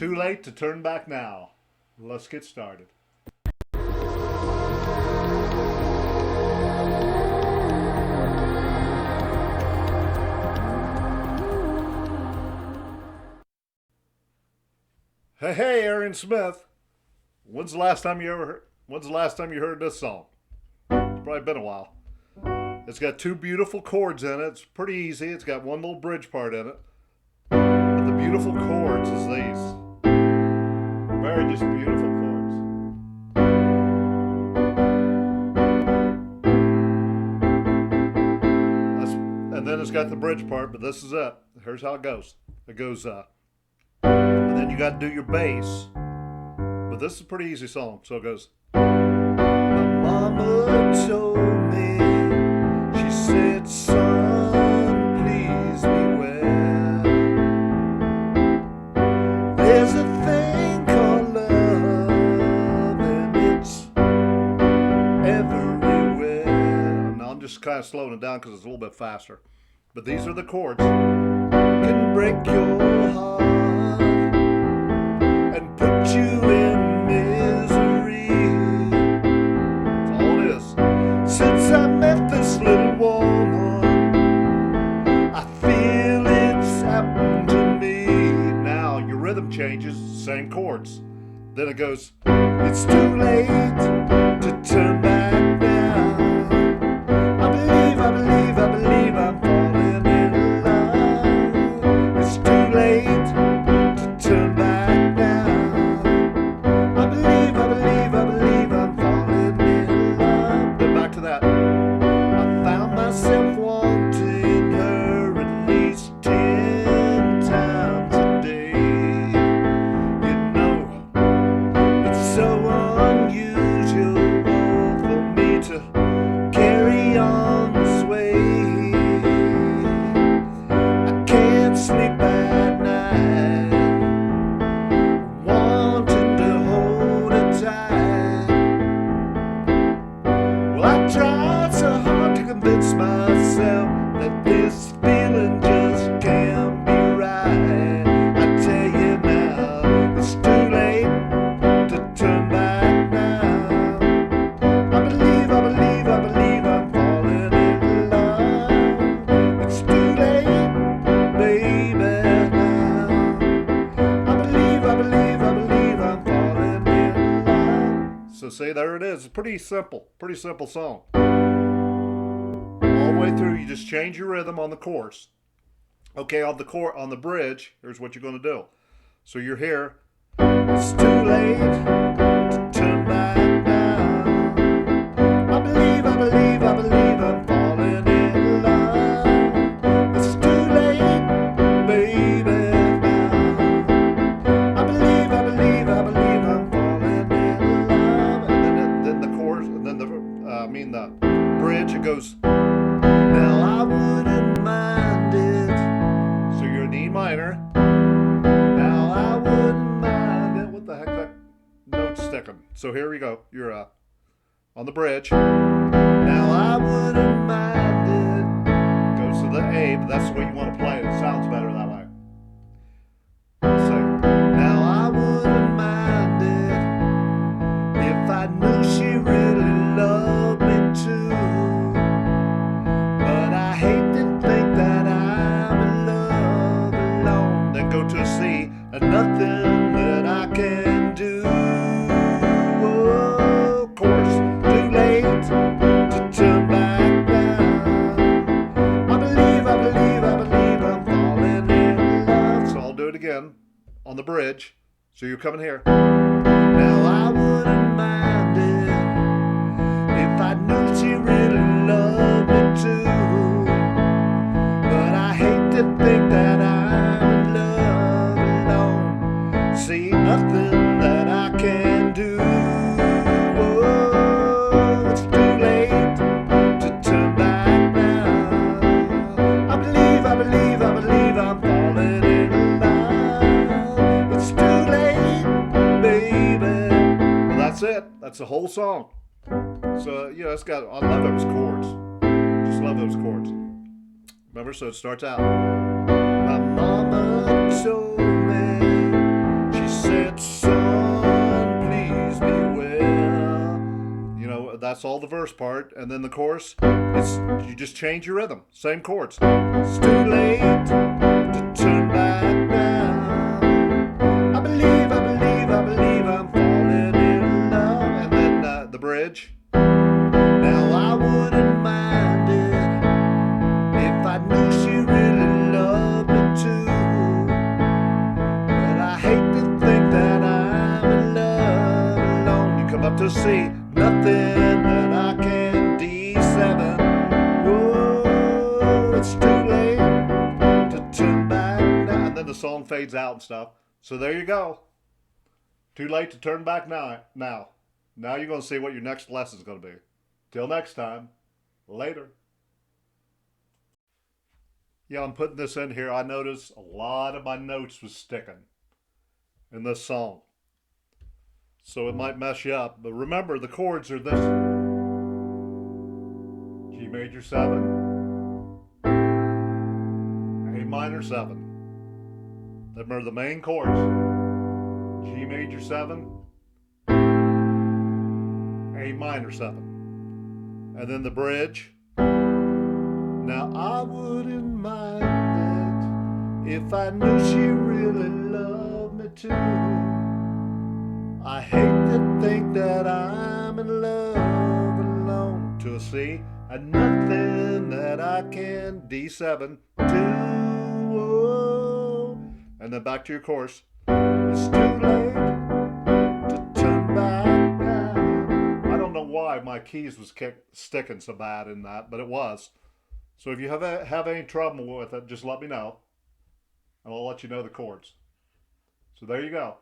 Too late to turn back now. Let's get started. Hey, Aaron Smith. When's the last time you heard this song? It's probably been a while. It's got two beautiful chords in it. It's pretty easy. It's got one little bridge part in it. But the beautiful chords is these. Very just beautiful chords. And then it's got the bridge part, but this is it. Here's how it goes. It goes, and then you got to do your bass. But this is a pretty easy song. So it goes. My mama told me, she said, son, please beware. There's a thing called love, and it's everywhere. Now I'm just kind of slowing it down because it's a little bit faster. But these are the chords. Can break your heart and put you in misery. That's all it is. Since I met this little woman, I feel it's happened to me. Now your rhythm changes, same chords. Then it goes, it's too late to turn back now. I believe I'm falling in love. It's too late to turn back now. I believe I'm falling in love. Then back to that. I found myself wanting her at least 10 times a day. You know, it's so unusual for me to carry on this way. I can't sleep at night, wanting to hold her tight. Well, I tried so hard to convince myself that this feeling just can't be right. I tell you now, it's too late to turn back now. I believe I'm falling in love. It's too late, baby, now. I believe I'm falling in love. So say there it is. It's pretty simple song. All the way through, you just change your rhythm on the chorus. Okay, on the bridge, here's what you're going to do. So you're here. It's too late to turn back now. I believe I'm falling in love. It's too late, baby, now. I believe I'm falling in love. And then the chorus, and then the bridge, it goes. Now I wouldn't mind it. So you're in E minor. Now I wouldn't mind it. What the heck? That note's sticking. So here we go. You're on the bridge. Now I wouldn't mind it. Goes to the A, but that's the way you want to play it. It sounds better that way. So now I wouldn't mind it if I knew she really loved me too. But I hate to think that I'm in love alone. Then go to a C, and nothing that I can do. Oh, of course, too late to turn back now. I believe I'm falling in love. So I'll do it again on the bridge. So you're coming here. Now I wouldn't mind it if I knew she really loved me too. But I hate to think that I'm in love alone. See, nothing that I can do. Oh, it's too late to turn back now. I believe I'm falling in love. It's too late, baby. Well, that's it. That's the whole song. So, I love those chords. Just love those chords. Remember, so it starts out. My mama told me, she that's all the verse part, and then the chorus, you just change your rhythm, same chords. It's too late to turn back now. I believe I'm falling in love. And then the bridge. Now I wouldn't mind it if I knew she really loved me too. But I hate to think that I'm in love alone. You come up to C, nothing that I can D7. Whoa, it's too late to turn back now. And then the song fades out and stuff. So there you go. Too late to turn back now. Now you're going to see what your next lesson is going to be. Till next time, later. Yeah, I'm putting this in here. I noticed a lot of my notes was sticking in this song. So it might mess you up. But remember, the chords are this. G major 7, A minor 7. Them are the main chords. G major 7, A minor 7. And then the bridge. Now I wouldn't mind it if I knew she really loved me too. I hate to think that I'm in love alone. To a C, and nothing that I can D7 do. Oh. And then back to your chorus. It's too late to turn back now. I don't know why my keys was sticking so bad in that, but it was. So if you have any trouble with it, just let me know, and I'll let you know the chords. So there you go.